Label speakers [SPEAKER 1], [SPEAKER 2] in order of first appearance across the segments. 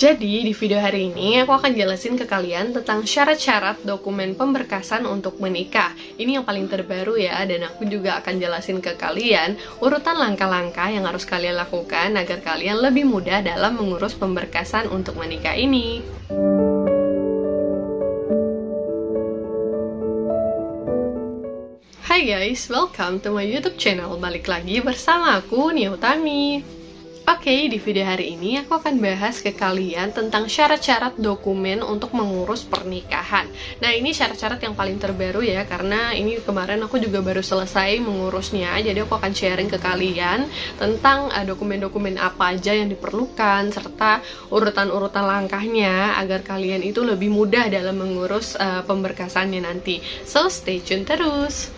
[SPEAKER 1] Jadi, di video hari ini aku akan jelasin ke kalian tentang syarat-syarat dokumen pemberkasan untuk menikah. Ini yang paling terbaru ya, dan aku juga akan jelasin ke kalian urutan langkah-langkah yang harus kalian lakukan agar kalian lebih mudah dalam mengurus pemberkasan untuk menikah ini. Hai guys, welcome to my YouTube channel. Balik lagi bersama aku, Nia Utami. Oke, di video hari ini aku akan bahas ke kalian tentang syarat-syarat dokumen untuk mengurus pernikahan. Nah, ini syarat-syarat yang paling terbaru ya, karena ini kemarin aku juga baru selesai mengurusnya. Jadi aku akan sharing ke kalian tentang dokumen-dokumen apa aja yang diperlukan, serta urutan-urutan langkahnya agar kalian itu lebih mudah dalam mengurus pemberkasannya nanti. So, stay tune terus!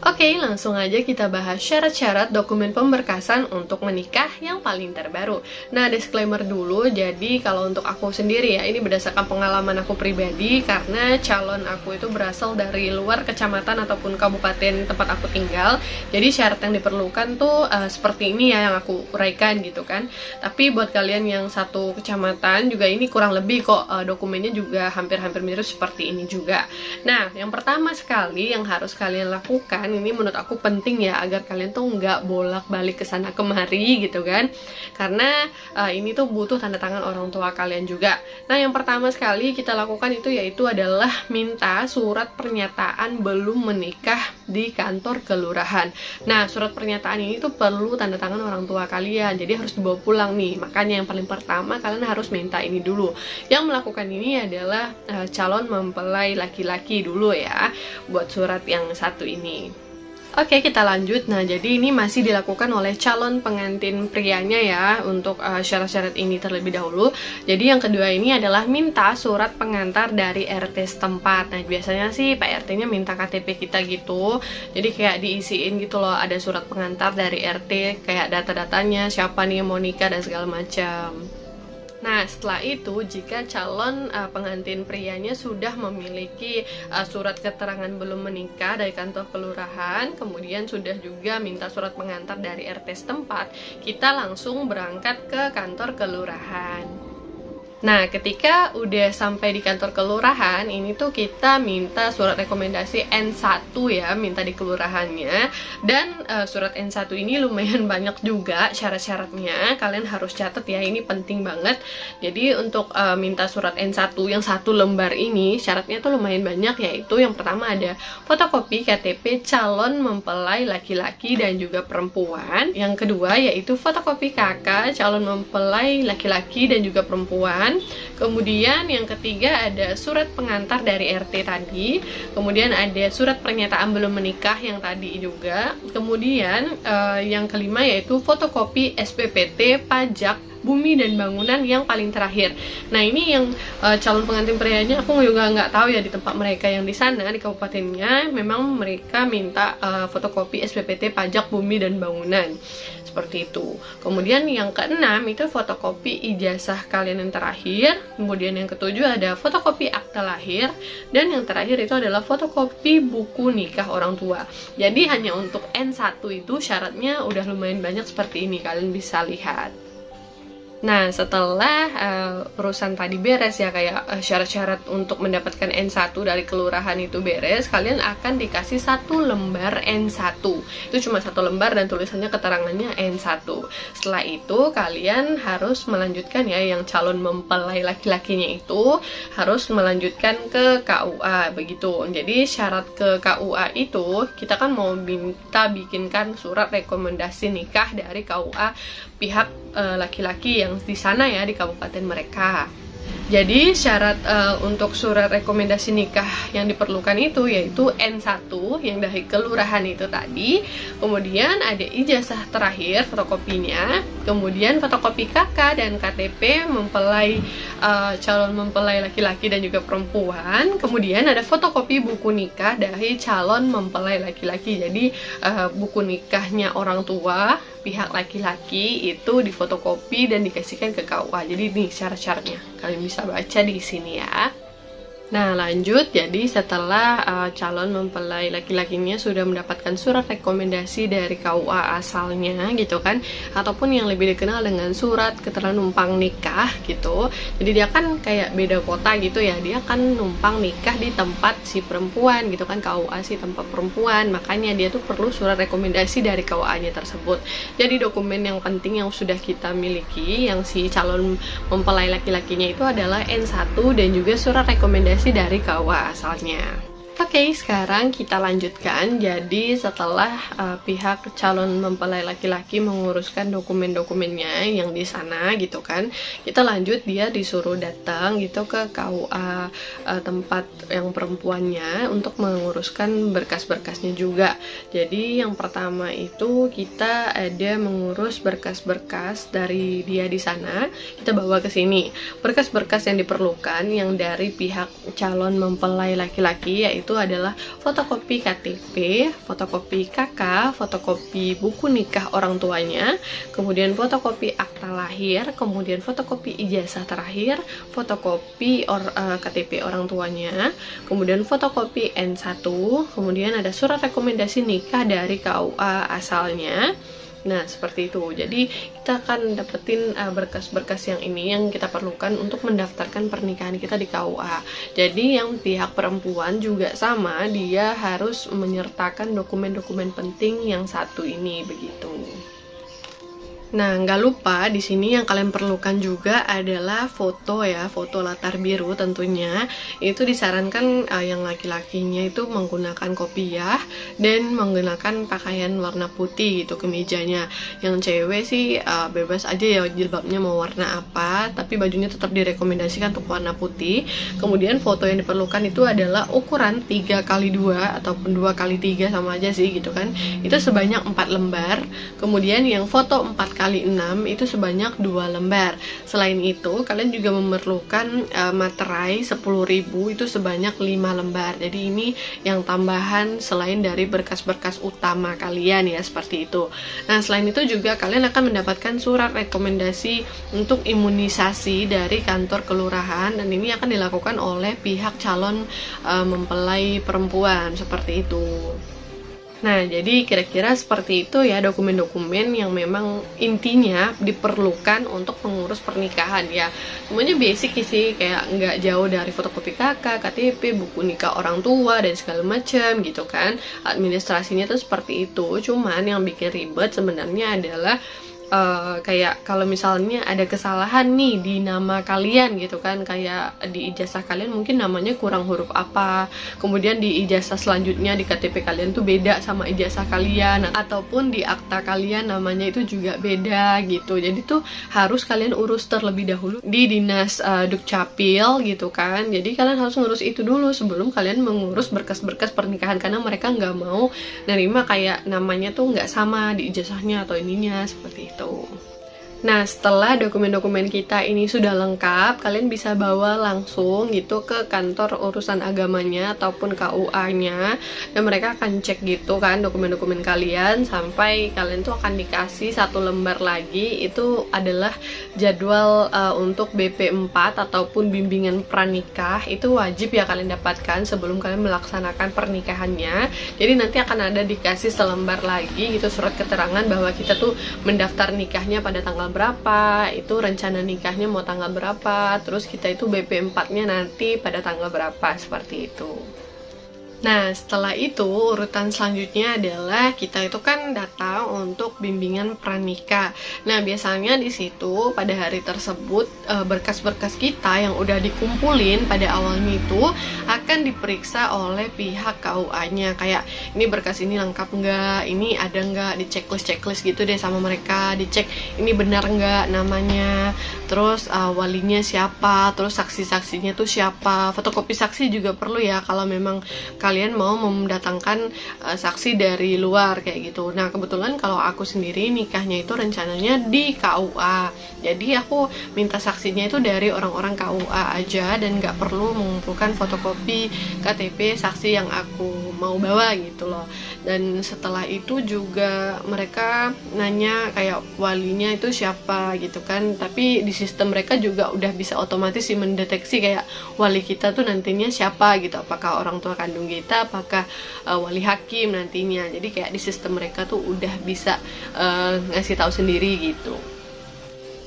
[SPEAKER 1] Oke, langsung aja kita bahas syarat-syarat dokumen pemberkasan untuk menikah yang paling terbaru. Nah, disclaimer dulu, jadi kalau untuk aku sendiri ya, ini berdasarkan pengalaman aku pribadi, karena calon aku itu berasal dari luar kecamatan ataupun kabupaten tempat aku tinggal. Jadi syarat yang diperlukan tuh seperti ini ya, yang aku uraikan gitu kan. Tapi buat kalian yang satu kecamatan juga ini kurang lebih kok, dokumennya juga hampir-hampir mirip seperti ini juga. Nah, yang pertama sekali yang harus kalian lakukan, ini menurut aku penting ya, agar kalian tuh nggak bolak-balik ke sana kemari gitu kan, karena ini tuh butuh tanda tangan orang tua kalian juga. Nah, yang pertama sekali kita lakukan yaitu adalah minta surat pernyataan belum menikah di kantor kelurahan. Nah, surat pernyataan ini tuh perlu tanda tangan orang tua kalian, jadi harus dibawa pulang nih. Makanya yang paling pertama kalian harus minta ini dulu. Yang melakukan ini adalah calon mempelai laki-laki dulu ya, buat surat yang satu ini. Oke, kita lanjut. Nah, jadi ini masih dilakukan oleh calon pengantin prianya ya, untuk syarat-syarat ini terlebih dahulu. Jadi yang kedua ini adalah minta surat pengantar dari RT setempat. Nah, biasanya sih Pak RT-nya minta KTP kita gitu. Jadi kayak diisiin gitu loh, ada surat pengantar dari RT, kayak data-datanya, siapa nih yang mau nikah dan segala macam. Nah, setelah itu, jika calon pengantin prianya sudah memiliki surat keterangan belum menikah dari kantor kelurahan, kemudian sudah juga minta surat pengantar dari RT setempat, kita langsung berangkat ke kantor kelurahan. Nah, ketika udah sampai di kantor kelurahan, ini tuh kita minta surat rekomendasi N1 ya, minta di kelurahannya. Dan surat N1 ini lumayan banyak juga syarat-syaratnya, kalian harus catat ya, ini penting banget. Jadi untuk minta surat N1 yang satu lembar ini, syaratnya tuh lumayan banyak, yaitu yang pertama ada fotokopi KTP calon mempelai laki-laki dan juga perempuan. Yang kedua yaitu fotokopi KK calon mempelai laki-laki dan juga perempuan. Kemudian yang ketiga ada surat pengantar dari RT tadi. Kemudian ada surat pernyataan belum menikah yang tadi juga. Kemudian yang kelima yaitu fotokopi SPPT pajak bumi dan bangunan yang paling terakhir. Nah, ini yang calon pengantin prianya aku juga nggak tahu ya di tempat mereka yang di sana, di kabupatennya memang mereka minta fotokopi SPPT pajak bumi dan bangunan seperti itu. Kemudian yang keenam itu fotokopi ijazah kalian yang terakhir. Kemudian yang ketujuh ada fotokopi akta lahir, dan yang terakhir itu adalah fotokopi buku nikah orang tua. Jadi hanya untuk N1 itu syaratnya udah lumayan banyak seperti ini, kalian bisa lihat. Nah, setelah urusan tadi beres ya, kayak syarat-syarat untuk mendapatkan N1 dari kelurahan itu beres, kalian akan dikasih satu lembar N1. Itu cuma satu lembar dan tulisannya keterangannya N1. Setelah itu kalian harus melanjutkan ya, yang calon mempelai laki-lakinya itu harus melanjutkan ke KUA begitu. Jadi syarat ke KUA itu kita kan mau minta bikinkan surat rekomendasi nikah dari KUA pihak laki-laki yang di sana ya, di kabupaten mereka. Jadi syarat untuk surat rekomendasi nikah yang diperlukan itu yaitu N1 yang dari kelurahan itu tadi. Kemudian ada ijazah terakhir fotokopinya, kemudian fotokopi KK dan KTP mempelai calon mempelai laki-laki dan juga perempuan. Kemudian ada fotokopi buku nikah dari calon mempelai laki-laki. Jadi buku nikahnya orang tua pihak laki-laki itu difotokopi dan dikasihkan ke KUA. Jadi nih syarat-syaratnya, kalian bisa baca di sini ya. Nah, lanjut, jadi setelah calon mempelai laki-lakinya sudah mendapatkan surat rekomendasi dari KUA asalnya gitu kan, ataupun yang lebih dikenal dengan surat keterangan numpang nikah gitu. Jadi dia kan kayak beda kota gitu ya, dia kan numpang nikah di tempat si perempuan gitu kan, KUA si tempat perempuan, makanya dia tuh perlu surat rekomendasi dari KUA-nya tersebut. Jadi dokumen yang penting yang sudah kita miliki, yang si calon mempelai laki-lakinya itu adalah N1 dan juga surat rekomendasi dari KUA asalnya. Oke, sekarang kita lanjutkan. Jadi setelah pihak calon mempelai laki-laki menguruskan dokumen-dokumennya yang di sana gitu kan, kita lanjut, dia disuruh datang gitu ke KUA tempat yang perempuannya untuk menguruskan berkas-berkasnya juga. Jadi yang pertama itu kita ada mengurus berkas-berkas dari dia di sana, kita bawa ke sini. Berkas-berkas yang diperlukan yang dari pihak calon mempelai laki-laki yaitu adalah fotokopi KTP, fotokopi KK, fotokopi buku nikah orang tuanya, kemudian fotokopi akta lahir, kemudian fotokopi ijazah terakhir, fotokopi KTP orang tuanya, kemudian fotokopi N1, kemudian ada surat rekomendasi nikah dari KUA asalnya. Nah, seperti itu. Jadi, kita akan dapetin berkas-berkas yang ini yang kita perlukan untuk mendaftarkan pernikahan kita di KUA. Jadi, yang pihak perempuan juga sama, dia harus menyertakan dokumen-dokumen penting yang satu ini, begitu. Nah, nggak lupa di sini yang kalian perlukan juga adalah foto ya, foto latar biru tentunya. Itu disarankan yang laki-lakinya itu menggunakan kopiah dan menggunakan pakaian warna putih gitu kemejanya. Yang cewek sih bebas aja ya jilbabnya mau warna apa, tapi bajunya tetap direkomendasikan untuk warna putih. Kemudian foto yang diperlukan itu adalah ukuran 3x2 ataupun 2x3 sama aja sih gitu kan. Itu sebanyak 4 lembar. Kemudian yang foto 4x6 itu sebanyak 2 lembar. Selain itu, kalian juga memerlukan materai 10.000 itu sebanyak 5 lembar. Jadi ini yang tambahan selain dari berkas-berkas utama kalian ya, seperti itu. Nah, selain itu juga kalian akan mendapatkan surat rekomendasi untuk imunisasi dari kantor kelurahan, dan ini akan dilakukan oleh pihak calon mempelai perempuan, seperti itu. Nah, jadi kira-kira seperti itu ya dokumen-dokumen yang memang intinya diperlukan untuk mengurus pernikahan ya. Semuanya basic sih, kayak nggak jauh dari fotokopi KK, KTP, buku nikah orang tua, dan segala macam gitu kan. Administrasinya tuh seperti itu, cuman yang bikin ribet sebenarnya adalah kayak kalau misalnya ada kesalahan nih di nama kalian gitu kan, kayak di ijazah kalian mungkin namanya kurang huruf apa, kemudian di ijazah selanjutnya di KTP kalian tuh beda sama ijazah kalian, ataupun di akta kalian namanya itu juga beda gitu. Jadi tuh harus kalian urus terlebih dahulu di dinas Dukcapil gitu kan. Jadi kalian harus ngurus itu dulu sebelum kalian mengurus berkas-berkas pernikahan, karena mereka nggak mau nerima kayak namanya tuh nggak sama di ijazahnya atau ininya, seperti itu. Nah, setelah dokumen-dokumen kita ini sudah lengkap, kalian bisa bawa langsung gitu ke kantor urusan agamanya ataupun KUA-nya, dan mereka akan cek gitu kan dokumen-dokumen kalian sampai kalian tuh akan dikasih 1 lembar lagi. Itu adalah jadwal untuk BP4 ataupun bimbingan pranikah. Itu wajib ya kalian dapatkan sebelum kalian melaksanakan pernikahannya. Jadi nanti akan ada dikasih selembar lagi gitu surat keterangan bahwa kita tuh mendaftar nikahnya pada tanggal berapa, itu rencana nikahnya mau tanggal berapa, terus kita itu BP4-nya nanti pada tanggal berapa, seperti itu. Nah, setelah itu urutan selanjutnya adalah kita itu kan datang untuk bimbingan pranikah. Nah, biasanya di situ pada hari tersebut berkas-berkas kita yang udah dikumpulin pada awalnya itu akan diperiksa oleh pihak KUA-nya. Kayak ini berkas ini lengkap nggak, ini ada nggak, di checklist gitu deh sama mereka, dicek ini benar nggak namanya, terus walinya siapa, terus saksi-saksinya tuh siapa, fotokopi saksi juga perlu ya kalau memang kalian mau mendatangkan saksi dari luar kayak gitu. Nah, kebetulan kalau aku sendiri nikahnya itu rencananya di KUA, jadi aku minta saksinya itu dari orang-orang KUA aja dan nggak perlu mengumpulkan fotokopi bukti KTP saksi yang aku mau bawa gitu loh. Dan setelah itu juga mereka nanya kayak walinya itu siapa gitu kan, tapi di sistem mereka juga udah bisa otomatis sih mendeteksi kayak wali kita tuh nantinya siapa gitu, apakah orang tua kandung kita, apakah wali hakim nantinya. Jadi kayak di sistem mereka tuh udah bisa ngasih tahu sendiri gitu.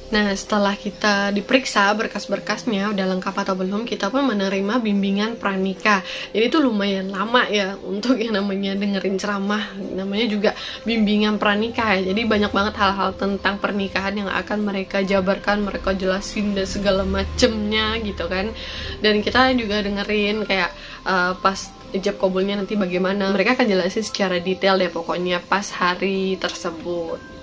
[SPEAKER 1] Nah, setelah kita diperiksa berkas-berkasnya udah lengkap atau belum, kita pun menerima bimbingan pranikah. Jadi itu lumayan lama ya untuk yang namanya dengerin ceramah, namanya juga bimbingan pranikah ya. Jadi banyak banget hal-hal tentang pernikahan yang akan mereka jabarkan, mereka jelasin dan segala macemnya gitu kan. Dan kita juga dengerin kayak pas ijab kabulnya nanti bagaimana, mereka akan jelasin secara detail deh pokoknya pas hari tersebut.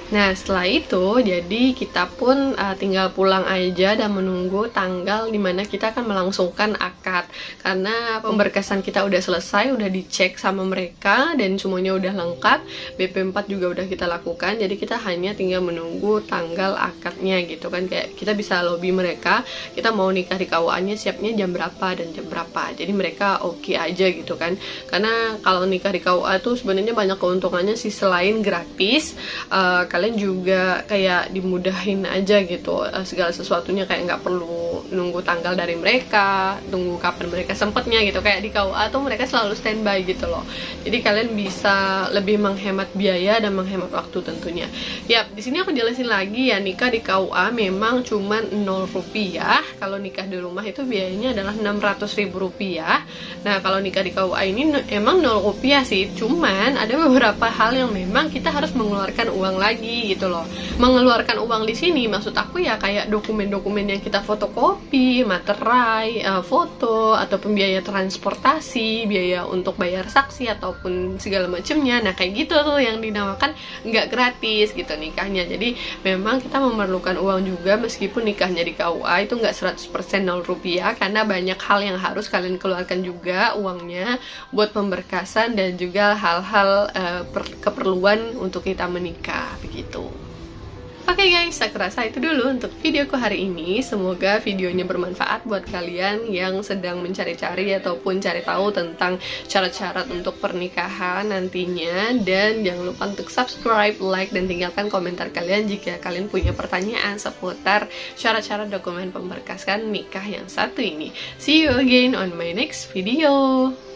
[SPEAKER 1] Nah, setelah itu, jadi kita pun tinggal pulang aja dan menunggu tanggal dimana kita akan melangsungkan akad. Karena pemberkasan kita udah selesai, udah dicek sama mereka, dan semuanya udah lengkap. BP4 juga udah kita lakukan, jadi kita hanya tinggal menunggu tanggal akadnya gitu kan. Kayak kita bisa lobby mereka, kita mau nikah di KUA-nya siapnya jam berapa dan jam berapa. Jadi mereka oke aja gitu kan. Karena kalau nikah di KUA tuh sebenarnya banyak keuntungannya sih, selain gratis, kalian juga kayak dimudahin aja gitu, segala sesuatunya kayak nggak perlu nunggu tanggal dari mereka, tunggu kapan mereka sempetnya gitu. Kayak di KUA tuh mereka selalu standby gitu loh, jadi kalian bisa lebih menghemat biaya dan menghemat waktu tentunya. Yap, di sini aku jelasin lagi ya, nikah di KUA memang cuman 0 rupiah. Kalau nikah di rumah itu biayanya adalah 600.000 rupiah. Nah, kalau nikah di KUA ini emang 0 rupiah sih, cuman ada beberapa hal yang memang kita harus mengeluarkan uang lagi gitu loh. Mengeluarkan uang di sini maksud aku ya kayak dokumen-dokumen yang kita fotokopi, materai, foto, ataupun biaya transportasi, biaya untuk bayar saksi ataupun segala macamnya. Nah, kayak gitu tuh yang dinamakan nggak gratis gitu nikahnya. Jadi memang kita memerlukan uang juga, meskipun nikahnya di KUA itu nggak 100% 0 rupiah, karena banyak hal yang harus kalian keluarkan juga uangnya buat pemberkasan dan juga hal-hal keperluan untuk kita menikah begitu. Oke guys, aku rasa itu dulu untuk videoku hari ini. Semoga videonya bermanfaat buat kalian yang sedang mencari-cari ataupun cari tahu tentang syarat-syarat untuk pernikahan nantinya. Dan jangan lupa untuk subscribe, like, dan tinggalkan komentar kalian jika kalian punya pertanyaan seputar syarat-syarat dokumen pemberkasan nikah yang satu ini. See you again on my next video.